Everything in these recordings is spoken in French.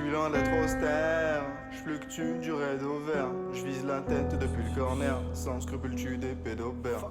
suis loin d'être austère, je fluctue du raid au vert. Je vise la tête depuis le corner, sans scrupule tue des pédobères.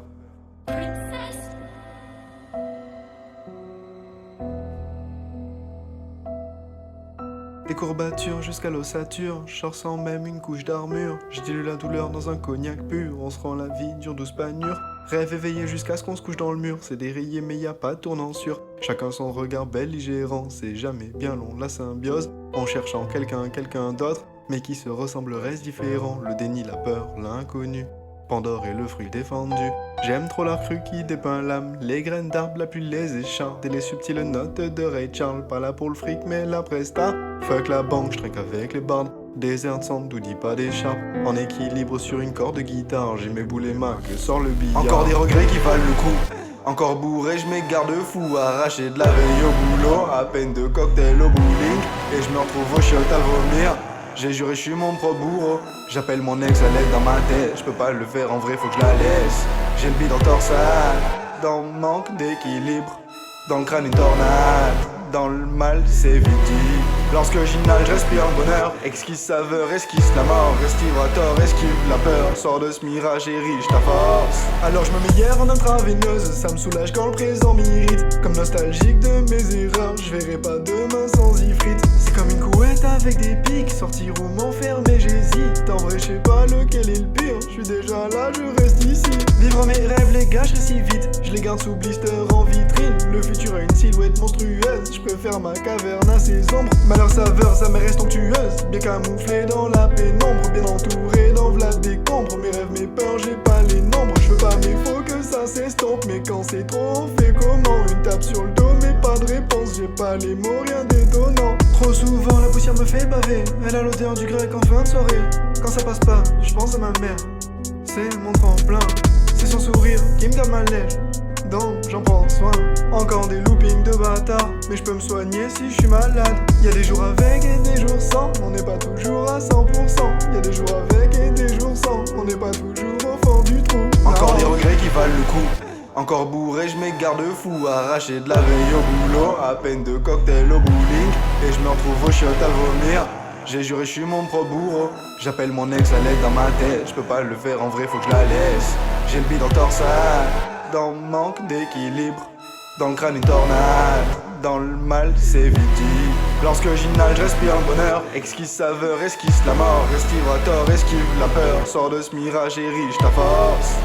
Des courbatures jusqu'à l'ossature, je ressens même une couche d'armure. Je dilue la douleur dans un cognac pur, on se rend la vie dure douce panure. Rêve éveillé jusqu'à ce qu'on se couche dans le mur, c'est dérayé mais y a pas de tournant sûr. Chacun son regard belligérant, c'est jamais bien long la symbiose. En cherchant quelqu'un d'autre, mais qui se ressemblerait différent. Le déni, la peur, l'inconnu, Pandore est le fruit défendu. J'aime trop la crue qui dépeint l'âme, les graines d'arbre la pluie les écharpe et les subtiles notes de Ray Charles. Pas là pour le fric mais la presta. Fuck la banque, je trinque avec les bardes. Désert sans doudis, pas d'écharpe. En équilibre sur une corde de guitare, j'ai mes boulets mains que sort le billard. Encore des regrets qui valent le coup. Encore bourré, je m'égare de fou. Arraché de la veille au boulot, à peine de cocktail au bowling. Et je me retrouve au chiottes à vomir. J'ai juré, je suis mon propre bourreau. J'appelle mon ex à l'aide dans ma tête. Je peux pas le faire en vrai, faut que je la laisse. J'ai le bide en torsade, dans le manque d'équilibre. Dans le crâne une tornade, dans le mal c'est vite dit. Lorsque j'inhale, je respire le bonheur. Exquise saveur, esquisse la mort. Respirateur, esquive la peur. Sors de ce mirage et riche ta force. Alors je me mets hier en intraveineuse. Ça me soulage quand le présent m'irrite. Comme nostalgique de mes erreurs, je verrai pas demain sans ifrite. C'est comme une couette avec des pics. Sortir ou m'enfermer, j'hésite. En vrai, je sais pas lequel est le pire. Je suis déjà là, je reste ici. Vivre mes rêves, les gars, je récite vite. Je les garde sous blister en vitrine. Le futur a une silhouette monstrueuse. Je préfère ma caverne à ses ombres. Leur saveur, ça me reste onctueuse. Bien camouflée dans la pénombre, bien entourée d'enveloppes décombres. Mes rêves, mes peurs, j'ai pas les nombres. Je veux pas, mais faut que ça s'estompe. Mais quand c'est trop, on fait comment? Une tape sur le dos, mais pas de réponse. J'ai pas les mots, rien d'étonnant. Trop souvent, la poussière me fait baver. Elle a l'odeur du grec en fin de soirée. Quand ça passe pas, je pense à ma mère. C'est mon tremplin, c'est son sourire qui me garde ma lèche. Donc j'en prends soin. Encore des loopings de bâtard, mais je peux me soigner si je suis malade. Y'a des jours avec et des jours sans, on n'est pas toujours à 100%. Y'a des jours avec et des jours sans, on n'est pas toujours au fond du trou. Encore des regrets qui valent le coup. Encore bourré, je m'égare de fou. Arraché de la veille au boulot, à peine de cocktail au bowling. Et je me retrouve au chiottes à vomir. J'ai juré, je suis mon propre bourreau. J'appelle mon ex à l'aide dans ma tête. Je peux pas le faire en vrai, faut que je la laisse. J'ai le bide en torsade, dans le manque d'équilibre. Dans le crâne une tornade, dans le mal c'est vite dit. Lorsque j'inhale, je respire le bonheur. Exquise saveur, esquisse la mort. Respirateur, esquive la peur. Sors de ce mirage et riche ta force.